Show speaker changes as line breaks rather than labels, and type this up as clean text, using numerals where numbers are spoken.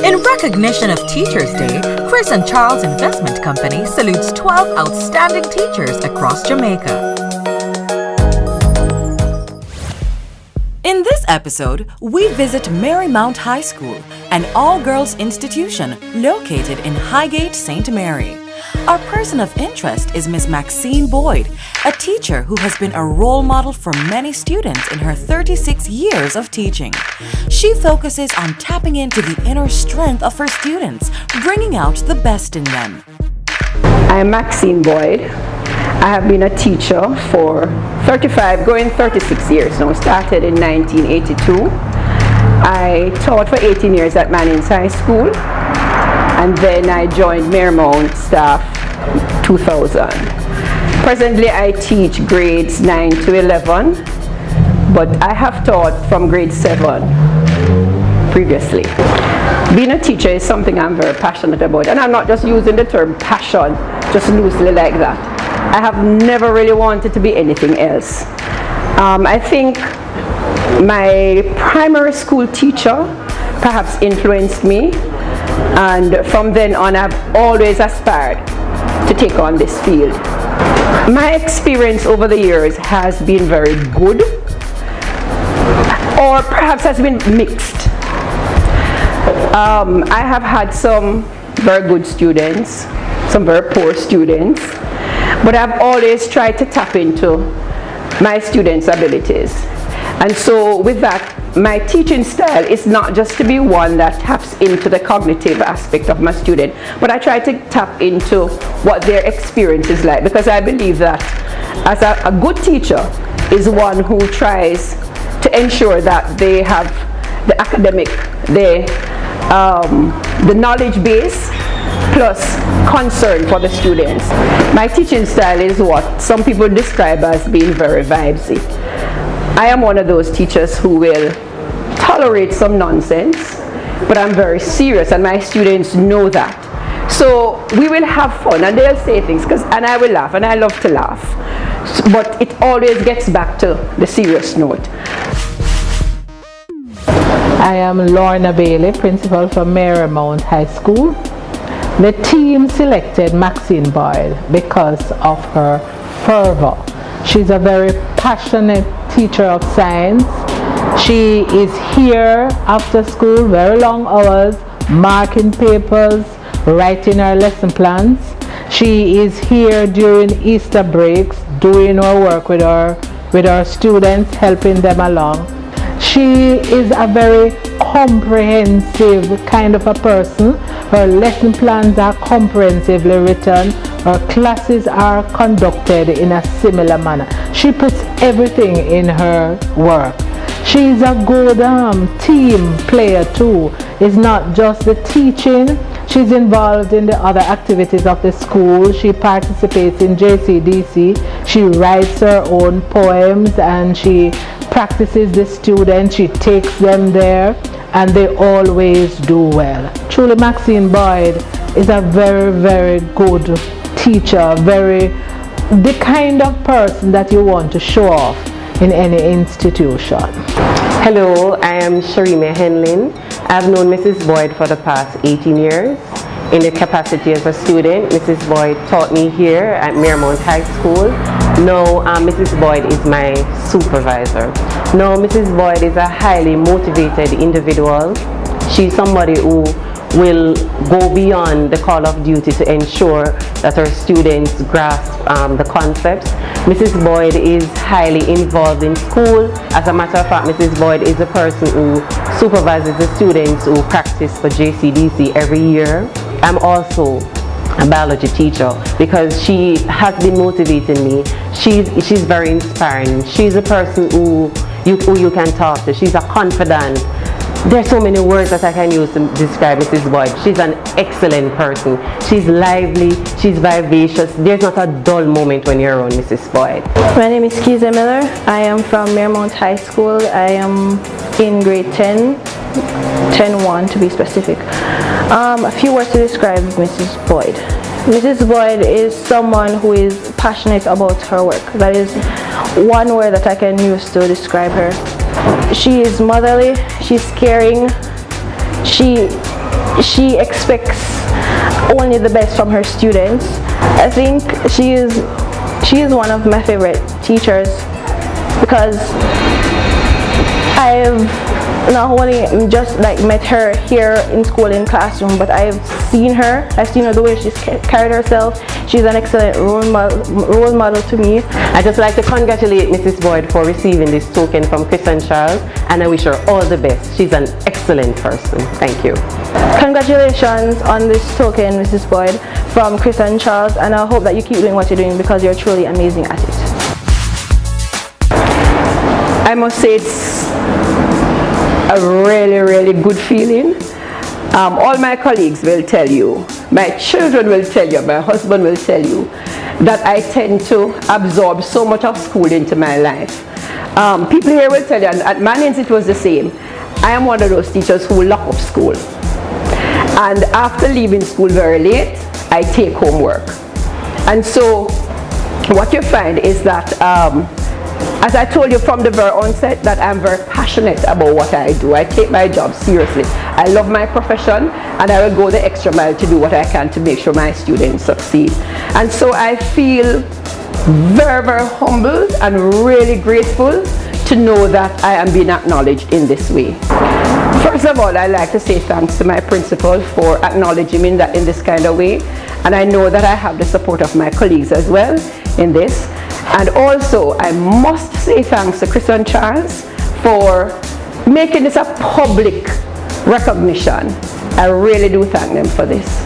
In recognition of Teachers Day, Chris and Charles Investment Company salutes 12 outstanding teachers across Jamaica. In this episode, we visit Marymount High School, an all-girls institution located in Highgate, St. Mary. Our person of interest is Miss Maxine Boyd, a teacher who has been a role model for many students in her 36 years of teaching. She focuses on tapping into the inner strength of her students, bringing out the best in them.
I'm Maxine Boyd. I have been a teacher for 35, going 36 years now. Started in 1982. I taught for 18 years at Manning's High School, and then I joined Marymount staff 2000. Presently I teach grades 9 to 11, but I have taught from grade 7 previously. Being a teacher is something I'm very passionate about, and I'm not just using the term passion just loosely like that. I have never really wanted to be anything else. I think my primary school teacher perhaps influenced me, and from then on I've always aspired to take on this field. My experience over the years has been very good, or perhaps has been mixed. I have had some very good students, some very poor students, but I've always tried to tap into my students' abilities. And so with that, my teaching style is not just to be one that taps into the cognitive aspect of my student, but I try to tap into what their experience is like, because I believe that as a good teacher is one who tries to ensure that they have the academic, the knowledge base, plus concern for the students. My teaching style is what some people describe as being very vibesy. I am one of those teachers who will tolerate some nonsense, but I'm very serious, and my students know that. So we will have fun, and they'll say things, and I will laugh, and I love to laugh. But it always gets back to the serious note.
I am Lorna Bailey, principal for Marymount High School. The team selected Maxine Boyd because of her fervor. She's a very passionate teacher of science. She is here after school, very long hours, marking papers, writing her lesson plans. She is here during Easter breaks, doing her work with our students, helping them along. She is a very comprehensive kind of a person. Her lesson plans are comprehensively written. Her classes are conducted in a similar manner. She puts everything in her work. She's a good team player too. It's not just the teaching. She's involved in the other activities of the school. She participates in JCDC. She writes her own poems, and she practices the students. She takes them there, and they always do well. Truly, Maxine Boyd is a very, very good teacher, the kind of person that you want to show off in any institution.
Hello, I am Sharima Henlin. I've known Mrs. Boyd for the past 18 years. In the capacity as a student, Mrs. Boyd taught me here at Marymount High School. Now, Mrs. Boyd is my supervisor. Now, Mrs. Boyd is a highly motivated individual. She's somebody who will go beyond the call of duty to ensure that her students grasp the concepts. Mrs. Boyd is highly involved in school. As a matter of fact, Mrs. Boyd is the person who supervises the students who practice for JCDC every year. I'm also a biology teacher because she has been motivating me. She's very inspiring. She's a person who you can talk to. She's a confidant. There's so many words that I can use to describe Mrs. Boyd. She's an excellent person. She's lively, she's vivacious. There's not a dull moment when you're around Mrs. Boyd.
My name is Kiza Miller. I am from Marymount High School. I am in grade 10, 10-1 to be specific. A few words to describe Mrs. Boyd. Mrs. Boyd is someone who is passionate about her work. That is one word that I can use to describe her. She is motherly, she's caring, she she expects only the best from her students. I think she is one of my favorite teachers because I've not only just like met her here in school in classroom, but I've seen her the way she's carried herself. She's an excellent role model to me.
I'd just like to congratulate Mrs. Boyd for receiving this token from Chris and Charles, and I wish her all the best. She's an excellent person. Thank you.
Congratulations on this token, Mrs. Boyd, from Chris and Charles, and I hope that you keep doing what you're doing because you're truly amazing at it.
I must say it's a really, really good feeling. All my colleagues will tell you, my children will tell you, my husband will tell you that I tend to absorb so much of school into my life. People here will tell you, and at Mannings it was the same. I am one of those teachers who lock up school. And after leaving school very late, I take homework. And so what you find is that as I told you from the very onset, that I'm very passionate about what I do. I take my job seriously. I love my profession, and I will go the extra mile to do what I can to make sure my students succeed. And so I feel very, very humbled and really grateful to know that I am being acknowledged in this way. First of all, I'd like to say thanks to my principal for acknowledging me in this kind of way. And I know that I have the support of my colleagues as well in this. And also, I must say thanks to Chris and Charles for making this a public recognition. I really do thank them for this.